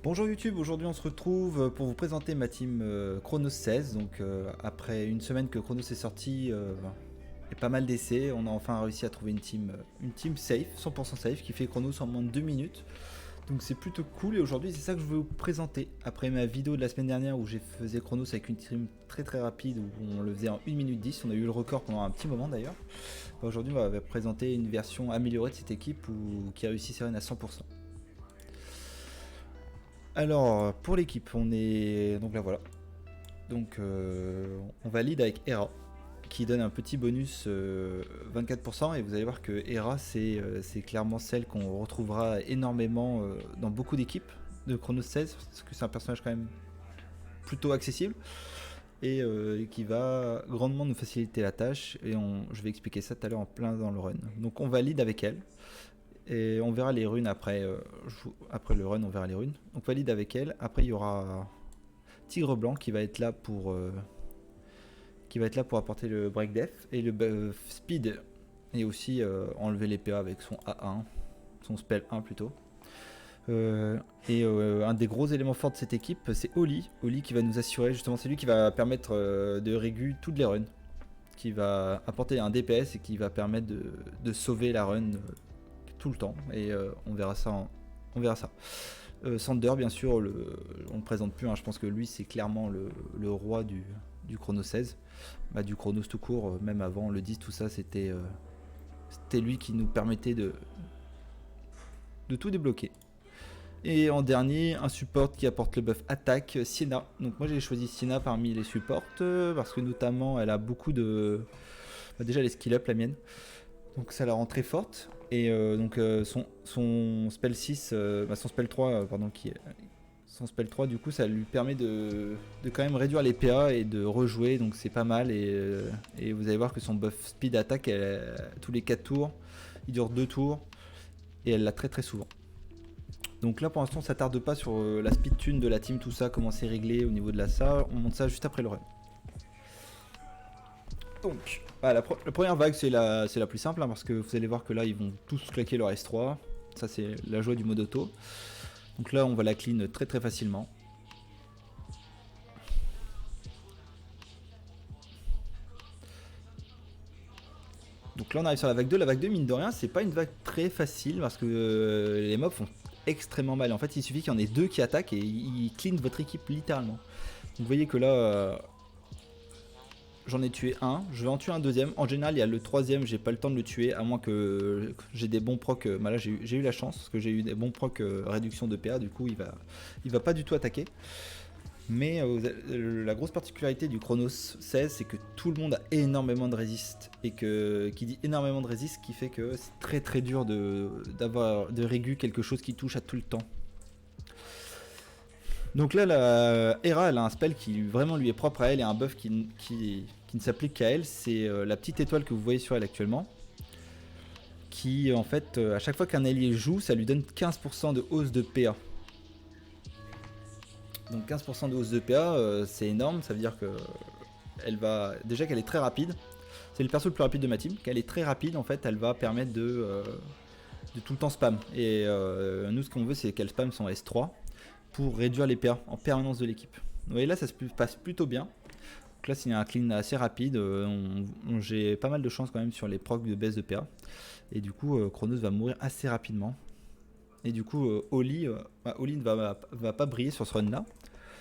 Bonjour YouTube, aujourd'hui on se retrouve pour vous présenter ma team Chronos 16. Donc après une semaine que Chronos est sorti et pas mal d'essais, on a enfin réussi à trouver une team safe, 100% safe, qui fait Chronos en moins de 2 minutes. Donc c'est plutôt cool et aujourd'hui c'est ça que je veux vous présenter. Après ma vidéo de la semaine dernière où j'ai faisais Chronos avec une team très rapide où on le faisait en 1 minute 10, on a eu le record pendant un petit moment d'ailleurs. Aujourd'hui on va présenter une version améliorée de cette équipe qui a réussi Seren à 100%. Alors, pour l'équipe, on est... Donc là, voilà. Donc, on valide avec Hera, qui donne un petit bonus 24%. Et vous allez voir que Hera, c'est clairement celle qu'on retrouvera énormément dans beaucoup d'équipes de Chronos 16, parce que c'est un personnage quand même plutôt accessible. Et qui va grandement nous faciliter la tâche. Et je vais expliquer ça tout à l'heure en plein dans le run. Donc, on valide avec elle. Et on verra les runes après. Après le run, on verra les runes. Donc valide avec elle. Après, il y aura Tigre Blanc qui va être là pour apporter le break def et le buff speed. Et aussi enlever les PA avec son A1. Son spell 1 plutôt. Un des gros éléments forts de cette équipe, c'est Oli. Oli qui va nous assurer, justement, c'est lui qui va permettre de régu toutes les runs. Qui va apporter un DPS et qui va permettre de sauver la run tout le temps, et on verra ça. Sander, bien sûr, on le présente plus, hein, je pense que lui c'est clairement le roi du Chrono 16, du Chronos tout court, même avant le 10, tout ça, c'était lui qui nous permettait de tout débloquer. Et en dernier, un support qui apporte le buff attaque, Sienna. Donc moi j'ai choisi Sienna parmi les supports, parce que notamment elle a beaucoup de... déjà elle est skill up, la mienne. Donc ça la rend très forte. Et son spell 6, son spell 3, son spell 3, du coup ça lui permet de quand même réduire les PA et de rejouer, donc c'est pas mal. Et vous allez voir que son buff speed attack, tous les 4 tours, il dure 2 tours, et elle l'a très souvent. Donc là pour l'instant on s'attarde pas sur la speed tune de la team, tout ça, comment c'est réglé au niveau de la SA, on monte ça juste après le run. Donc, la première vague c'est la plus simple, hein, parce que vous allez voir que là ils vont tous claquer leur S3. Ça c'est la joie du mode auto. Donc là on va la clean très facilement. Donc là on arrive sur la vague 2. La vague 2, mine de rien, c'est pas une vague très facile parce que les mobs font extrêmement mal. En fait il suffit qu'il y en ait 2 qui attaquent et ils clean votre équipe littéralement. Donc vous voyez que là... j'en ai tué un, je vais en tuer un deuxième. En général, il y a le troisième, j'ai pas le temps de le tuer, à moins que j'ai des bons procs. Là, j'ai eu la chance, parce que j'ai eu des bons procs réduction de PA, du coup, il va pas du tout attaquer. Mais la grosse particularité du Chronos 16, c'est que tout le monde a énormément de résist. Et qui dit énormément de résist, qui fait que c'est très dur de régu quelque chose qui touche à tout le temps. Donc là, la Hera, elle a un spell qui vraiment lui est propre à elle et un buff qui ne s'applique qu'à elle. C'est la petite étoile que vous voyez sur elle actuellement. Qui, en fait, à chaque fois qu'un allié joue, ça lui donne 15% de hausse de PA. Donc 15% de hausse de PA, c'est énorme. Ça veut dire que déjà qu'elle est très rapide. C'est le perso le plus rapide de ma team. Qu'elle est très rapide, en fait, elle va permettre de tout le temps spam. Et nous, ce qu'on veut, c'est qu'elle spam son S3. Pour réduire les PA en permanence de l'équipe. Vous voyez là, ça se passe plutôt bien. Donc là, c'est un clean assez rapide. J'ai pas mal de chance quand même sur les procs de baisse de PA. Et du coup, Chronos va mourir assez rapidement. Et du coup, Oli ne va pas briller sur ce run là.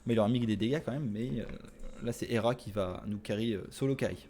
Mais il aura mis des dégâts quand même. Mais là, c'est Hera qui va nous carry, solo carry.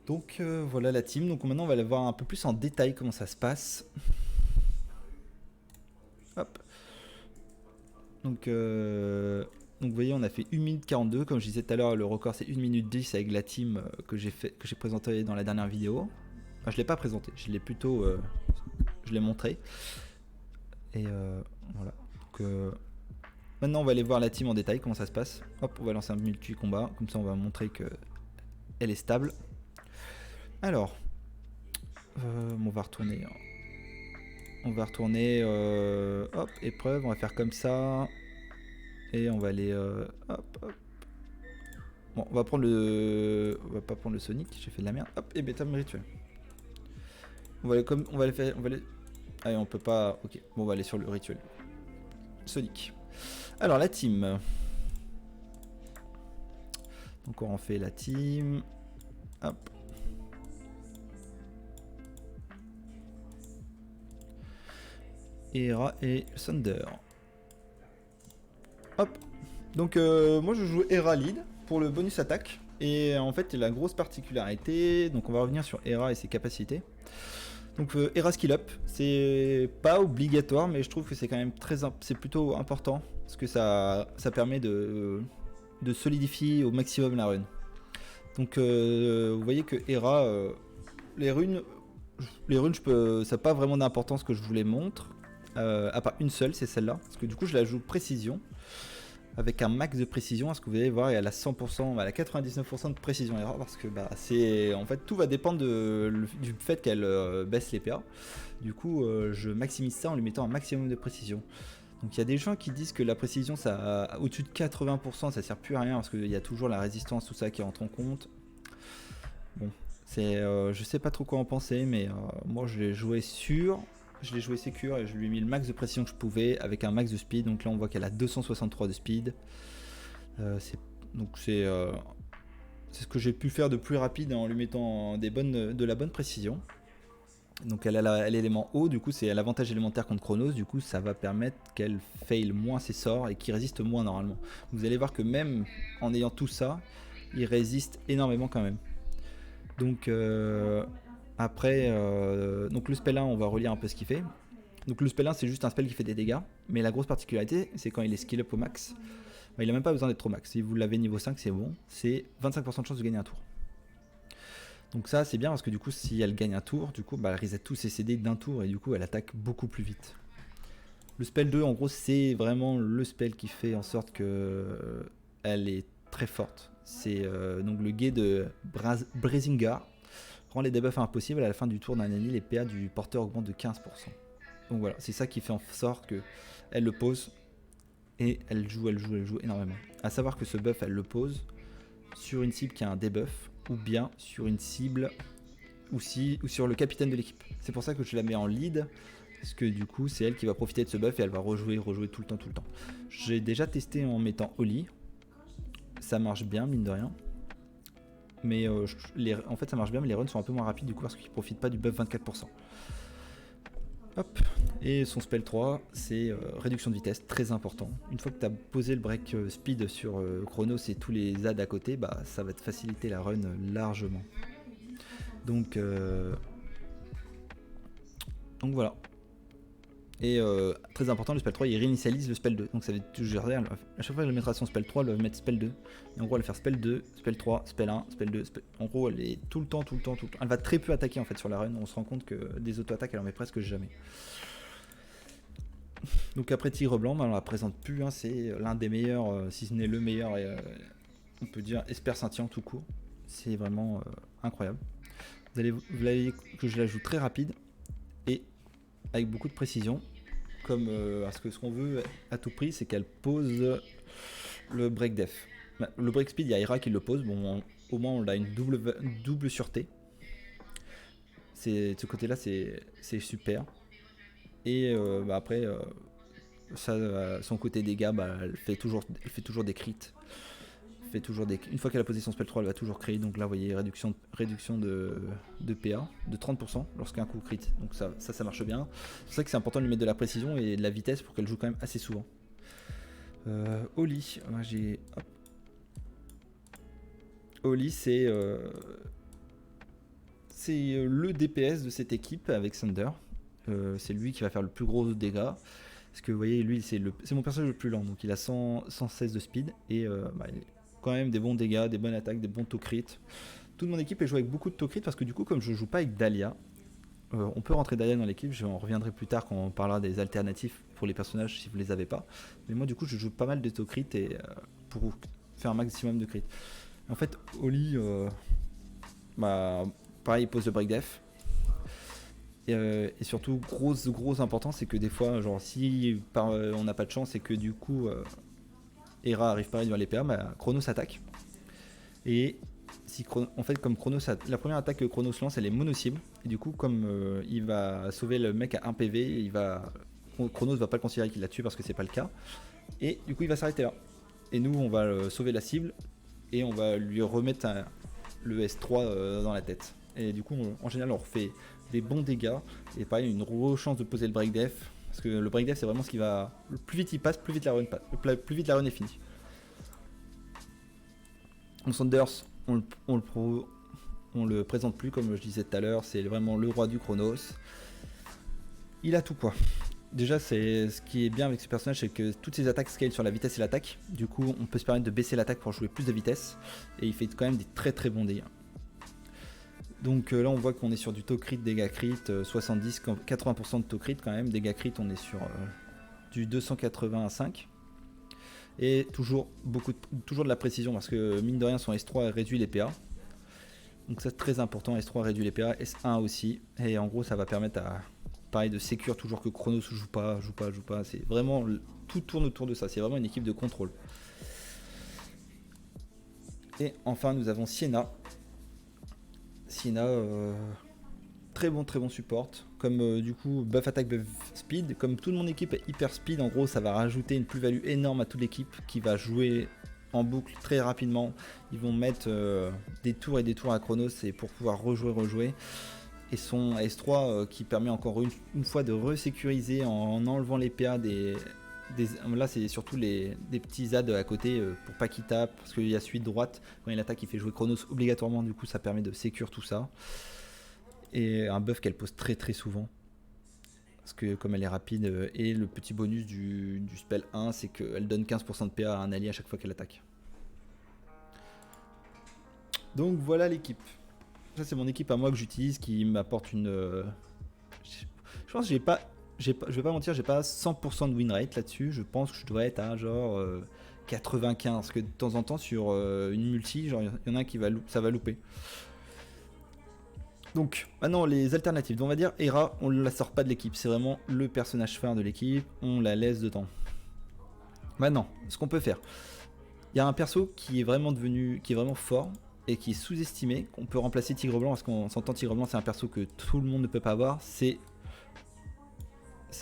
Donc voilà la team. Donc maintenant, on va la voir un peu plus en détail comment ça se passe. Hop. Donc vous voyez, on a fait 1 minute 42. Comme je disais tout à l'heure, le record c'est 1 minute 10 avec la team que j'ai présenté dans la dernière vidéo. Enfin, je l'ai pas présenté, je l'ai plutôt je l'ai montré. Et voilà. Donc, maintenant on va aller voir la team en détail, comment ça se passe. Hop, on va lancer un multi-combat, comme ça on va montrer que elle est stable. Alors, on va retourner. Hop, épreuve, on va faire comme ça. Et on va aller hop. Bon, on va pas prendre le Sonic, j'ai fait de la merde. Hop, et bêta rituel. On va aller comme on va les faire. On va les... Allez, on peut pas. Ok, bon, on va aller sur le rituel. Sonic. Alors la team. Donc on fait la team. Hop. Hera et Thunder. Hop. Donc moi je joue Hera lead pour le bonus attaque. Et en fait la grosse particularité, donc on va revenir sur Hera et ses capacités. Donc Hera skill up, c'est pas obligatoire mais je trouve que c'est quand même c'est plutôt important. Parce que ça permet de solidifier au maximum la rune. Donc vous voyez que Hera, les runes ça n'a pas vraiment d'importance que je vous les montre. À part une seule, c'est celle-là. Parce que du coup je la joue précision. Avec un max de précision, parce que vous allez voir, elle a 100%, elle a 99% de précision Hera. Parce que bah, en fait tout va dépendre du fait qu'elle baisse les PA. Du coup je maximise ça en lui mettant un maximum de précision. Donc il y a des gens qui disent que la précision, ça au-dessus de 80%, ça sert plus à rien parce qu'il y a toujours la résistance, tout ça qui rentre en compte. Bon, je sais pas trop quoi en penser, mais moi je l'ai joué sûr, je l'ai joué sécure et je lui ai mis le max de précision que je pouvais avec un max de speed. Donc là on voit qu'elle a 263 de speed. C'est ce que j'ai pu faire de plus rapide en lui mettant de la bonne précision. Donc elle a l'élément haut, du coup c'est l'avantage élémentaire contre Chronos, du coup ça va permettre qu'elle fail moins ses sorts et qu'il résiste moins normalement. Vous allez voir que même en ayant tout ça, il résiste énormément quand même. Donc après, donc le spell 1, on va relire un peu ce qu'il fait. Donc le spell 1 c'est juste un spell qui fait des dégâts, mais la grosse particularité c'est quand il est skill up au max, bah, il n'a même pas besoin d'être au max. Si vous l'avez niveau 5 c'est bon, c'est 25% de chance de gagner un tour. Donc ça c'est bien parce que du coup si elle gagne un tour, du coup bah, elle reset tous ses CD d'un tour et du coup elle attaque beaucoup plus vite. Le spell 2 en gros c'est vraiment le spell qui fait en sorte que elle est très forte. C'est donc le guet de Brazinger rend les debuffs impossibles à la fin du tour d'un ennemi, les PA du porteur augmentent de 15%. Donc voilà, c'est ça qui fait en sorte que elle le pose et elle joue énormément. A savoir que ce buff elle le pose sur une cible qui a un debuff ou bien sur une cible ou sur le capitaine de l'équipe. C'est pour ça que je la mets en lead, parce que du coup c'est elle qui va profiter de ce buff et elle va rejouer tout le temps. J'ai déjà testé en mettant Oli, ça marche bien mine de rien, mais en fait ça marche bien mais les runs sont un peu moins rapides du coup parce qu'ils profitent pas du buff 24%. Hop, et son spell 3 c'est réduction de vitesse, très important. Une fois que tu as posé le break speed sur Chronos et tous les adds à côté, bah, ça va te faciliter la run largement. Donc voilà. Et très important, le spell 3 il réinitialise le spell 2. Donc ça va être toujours à chaque fois qu'elle mettra son spell 3, elle va mettre spell 2. Et en gros elle va faire spell 2, spell 3, spell 1, spell 2, en gros elle est tout le temps. Elle va très peu attaquer en fait sur la run. On se rend compte que des auto-attaques elle en met presque jamais. Donc après Tigre Blanc, on la présente plus, hein, c'est l'un des meilleurs, si ce n'est le meilleur, on peut dire Esper Scintillant tout court. C'est vraiment incroyable. Vous voyez que je la joue très rapide et avec beaucoup de précision. Comme parce que ce qu'on veut à tout prix, c'est qu'elle pose le break def. Le break speed, il y a Hera qui le pose. Bon, au moins on a une double sûreté. De ce côté-là, c'est super. Et bah, après, son côté dégâts, bah, elle fait toujours des crits. Une fois qu'elle a posé son spell 3, elle va toujours crit. Donc là, vous voyez, réduction de PA de 30% lorsqu'un coup crit. Donc ça marche bien. C'est pour ça que c'est important de lui mettre de la précision et de la vitesse pour qu'elle joue quand même assez souvent. Oli, moi j'ai. Oli, c'est le DPS de cette équipe avec Thunder. C'est lui qui va faire le plus gros dégâts. Parce que vous voyez, lui, c'est mon personnage le plus lent. Donc il a 116 de speed et bah, il quand même des bons dégâts, des bonnes attaques, des bons to crit. Toute mon équipe est jouée avec beaucoup de to crit parce que du coup comme je joue pas avec Dahlia, on peut rentrer Dahlia dans l'équipe, j'en reviendrai plus tard quand on parlera des alternatives pour les personnages si vous les avez pas. Mais moi du coup je joue pas mal de to crit et pour faire un maximum de crit. En fait Oli, bah, pareil il pose le break def. Et surtout gros important c'est que des fois genre si on n'a pas de chance et que du coup Hera arrive pas à réduire les PA, bah, Chronos attaque. Et En fait, comme Chronos, la première attaque que Chronos lance, elle est mono-cible. Et du coup, comme il va sauver le mec à 1 PV, Chronos va pas le considérer qu'il l'a tué parce que c'est pas le cas. Et du coup, il va s'arrêter là. Et nous, on va sauver la cible et on va lui remettre le S3 dans la tête. Et du coup, en général, on refait des bons dégâts. Et pareil, une grosse chance de poser le break def. Parce que le break def, c'est vraiment ce qui va. Plus vite il passe, plus vite la run passe. Plus vite la run est finie. Donc Sanders, on le présente plus, comme je disais tout à l'heure. C'est vraiment le roi du Chronos. Il a tout quoi. Déjà, ce qui est bien avec ce personnage, c'est que toutes ses attaques scale sur la vitesse et l'attaque. Du coup, on peut se permettre de baisser l'attaque pour jouer plus de vitesse. Et il fait quand même des très très bons dégâts. Donc là, on voit qu'on est sur du taux crit, dégâts crit, 70, 80% de taux crit quand même. Dégâts crit, on est sur du 285. Et toujours de la précision parce que mine de rien, son S3 réduit les PA. Donc c'est très important, S3 réduit les PA, S1 aussi. Et en gros, ça va permettre pareil de sécure toujours que Chronos joue pas. C'est vraiment, tout tourne autour de ça. C'est vraiment une équipe de contrôle. Et enfin, nous avons Sienna. Sienna, très bon support. Comme du coup, buff attaque, buff speed. Comme toute mon équipe est hyper speed, en gros, ça va rajouter une plus-value énorme à toute l'équipe qui va jouer en boucle très rapidement. Ils vont mettre des tours et des tours à Chronos et pour pouvoir rejouer. Et son S3 qui permet encore une fois de resécuriser en enlevant les PA là c'est surtout des petits ZAD à côté pour pas qu'il tape, parce qu'il y a celui de droite, quand il attaque il fait jouer Chronos obligatoirement, du coup ça permet de sécure tout ça. Et un buff qu'elle pose très très souvent, parce que comme elle est rapide, et le petit bonus du spell 1 c'est qu'elle donne 15% de PA à un allié à chaque fois qu'elle attaque. Donc voilà l'équipe. Ça c'est mon équipe à moi que j'utilise qui m'apporte une... je pense que je vais pas mentir, j'ai pas 100% de win rate là-dessus. Je pense que je dois être à genre 95. Parce que de temps en temps sur une multi, genre il y en a qui ça va louper. Donc maintenant les alternatives. Donc, on va dire Hera, on ne la sort pas de l'équipe. C'est vraiment le personnage phare de l'équipe. On la laisse dedans. Maintenant, ce qu'on peut faire. Il y a un perso qui est vraiment fort et qui est sous-estimé, qu'on peut remplacer Tigre Blanc, parce qu'on s'entend, Tigre Blanc c'est un perso que tout le monde ne peut pas avoir,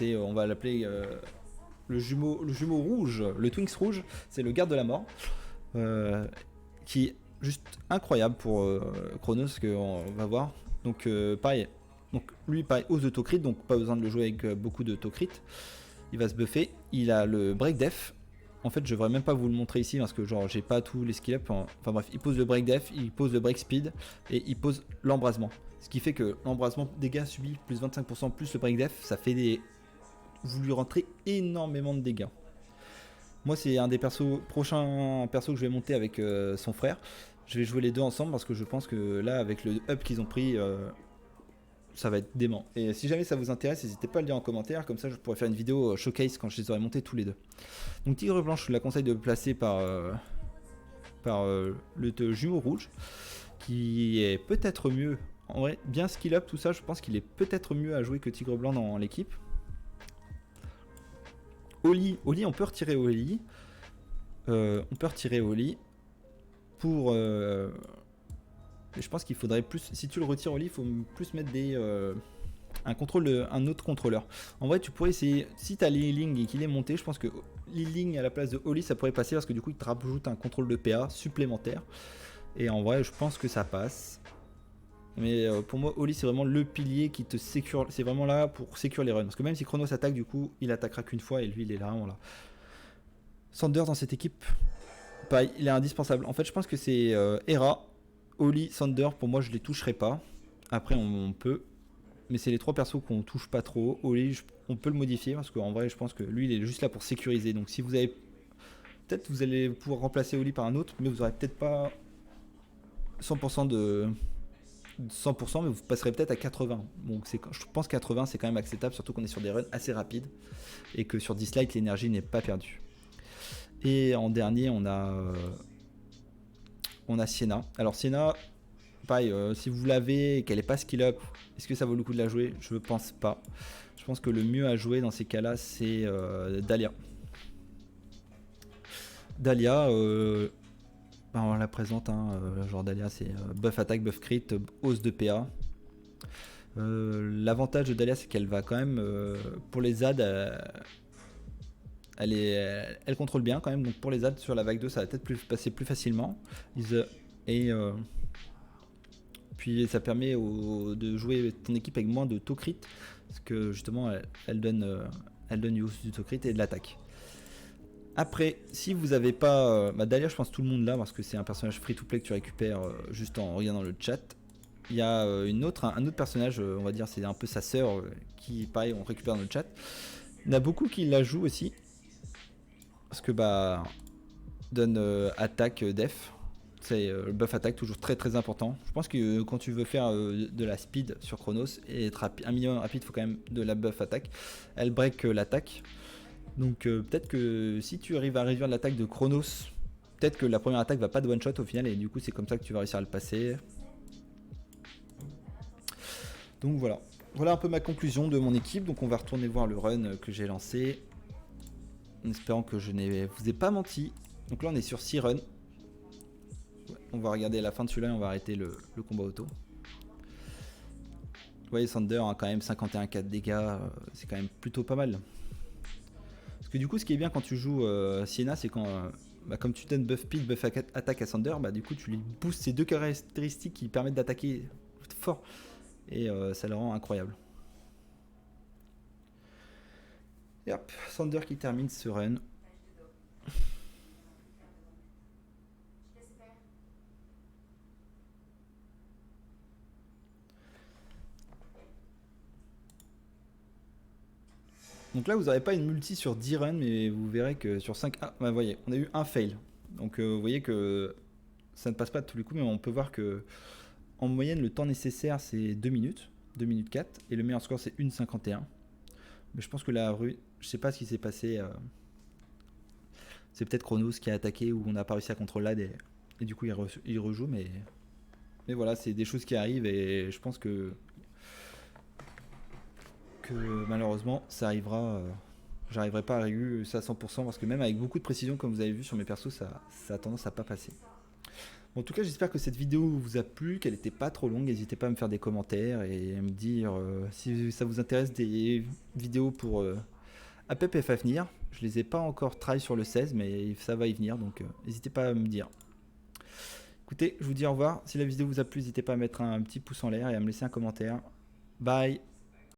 on va l'appeler le jumeau rouge, le Twinks rouge, c'est le garde de la mort, qui est juste incroyable pour Chronos, qu'on va voir. Donc pareil, lui pareil, hausse de taux crit, donc pas besoin de le jouer avec beaucoup de taux crit, il va se buffer, il a le break def. En fait, je devrais même pas vous le montrer ici parce que genre j'ai pas tous les skill up. Enfin bref, il pose le break def, il pose le break speed et il pose l'embrasement. Ce qui fait que l'embrasement dégâts subis plus 25% plus le break def, ça fait des... Vous lui rentrez énormément de dégâts. Moi c'est un des prochains persos que je vais monter avec son frère. Je vais jouer les deux ensemble parce que je pense que là avec le up qu'ils ont pris... ça va être dément. Et si jamais ça vous intéresse, n'hésitez pas à le dire en commentaire, comme ça je pourrais faire une vidéo showcase quand je les aurai montés tous les deux. Donc Tigre Blanche, je la conseille de placer par le jumeau rouge, qui est peut-être mieux, en vrai, bien skill up, tout ça, je pense qu'il est peut-être mieux à jouer que Tigre Blanc dans l'équipe. Oli, on peut retirer Oli. Pour... je pense qu'il faudrait plus, si tu le retires Oli, il faut plus mettre un autre contrôleur. En vrai, tu pourrais essayer, si tu as Liling et qu'il est monté, je pense que Liling à la place de Oli, ça pourrait passer parce que du coup, il te rajoute un contrôle de PA supplémentaire. Et en vrai, je pense que ça passe. Mais pour moi, Oli, c'est vraiment le pilier qui te sécure. C'est vraiment là pour sécure les runs. Parce que même si Chronos attaque, du coup, il attaquera qu'une fois et lui, il est là, vraiment là. Sander dans cette équipe, pareil, il est indispensable. En fait, je pense que c'est Hera, Oli, Sander, pour moi je les toucherai pas. Après on peut. Mais c'est les trois persos qu'on touche pas trop. Oli, on peut le modifier parce qu'en vrai je pense que lui il est juste là pour sécuriser. Donc si vous avez... Peut-être vous allez pouvoir remplacer Oli par un autre, mais vous aurez peut-être pas 100% de... 100%, mais vous passerez peut-être à 80. Donc je pense 80 c'est quand même acceptable, surtout qu'on est sur des runs assez rapides. Et que sur Dislike l'énergie n'est pas perdue. Et en dernier on a Sienna. Alors Sienna, pareil, si vous l'avez et qu'elle n'est pas skill up, est-ce que ça vaut le coup de la jouer? Je pense pas. Je pense que le mieux à jouer dans ces cas-là, c'est Dahlia. Dahlia, on la présente, hein, genre Dahlia c'est buff attaque, buff crit, hausse de PA. L'avantage de Dahlia c'est qu'elle va quand même, pour les ZAD, elle contrôle bien quand même, donc pour les ZAD sur la vague 2 ça va peut-être passer plus facilement. Et puis ça permet de jouer ton équipe avec moins de taux crit, parce que justement elle donne du hausse du taux crit et de l'attaque. Après, si vous avez pas... Dahlia, je pense tout le monde là, parce que c'est un personnage free-to-play que tu récupères juste en regardant le chat. Il y a un autre personnage, on va dire, c'est un peu sa sœur, qui, pareil, on récupère dans le chat. Il y en a beaucoup qui la jouent aussi, parce que donne attaque def. C'est le buff attaque, toujours très très important. Je pense que quand tu veux faire de la speed sur Chronos et être un minimum rapide, il faut quand même de la buff attaque. Elle break l'attaque. Donc peut-être que si tu arrives à réduire l'attaque de Chronos, peut-être que la première attaque va pas de one shot au final, et du coup c'est comme ça que tu vas réussir à le passer. Donc voilà. Voilà un peu ma conclusion de mon équipe. Donc on va retourner voir le run que j'ai lancé, en espérant que je ne vous ai pas menti. Donc là on est sur 6 runs. On va regarder la fin de celui-là et on va arrêter le combat auto. Vous voyez Sander a quand même 51,4 dégâts, c'est quand même plutôt pas mal. Parce que du coup ce qui est bien quand tu joues Sienna, c'est quand comme tu donnes buff speed, buff attaque à Sander, du coup tu lui boostes ces deux caractéristiques qui permettent d'attaquer fort. Et ça le rend incroyable. Et hop, Sander qui termine ce run. Donc là vous n'aurez pas une multi sur 10 runs, mais vous verrez que sur 5... Ah, vous voyez, on a eu un fail. Donc vous voyez que ça ne passe pas de tous les coups, mais on peut voir que en moyenne le temps nécessaire c'est 2 minutes, 2 minutes 4, et le meilleur score c'est 1,51. Mais je pense que la rue, je sais pas ce qui s'est passé. C'est peut-être Chronos qui a attaqué ou on n'a pas réussi à contrôler l'AD et du coup il rejoue, mais voilà, c'est des choses qui arrivent et je pense que malheureusement ça arrivera. J'arriverai pas à régu ça à 100% parce que même avec beaucoup de précision, comme vous avez vu sur mes persos, ça a tendance à pas passer. Bon, en tout cas, j'espère que cette vidéo vous a plu, qu'elle n'était pas trop longue. N'hésitez pas à me faire des commentaires et à me dire si ça vous intéresse des vidéos pour APEP FA venir. Je les ai pas encore try sur le 16, mais ça va y venir, donc n'hésitez pas à me dire. Écoutez, je vous dis au revoir. Si la vidéo vous a plu, n'hésitez pas à mettre un petit pouce en l'air et à me laisser un commentaire. Bye.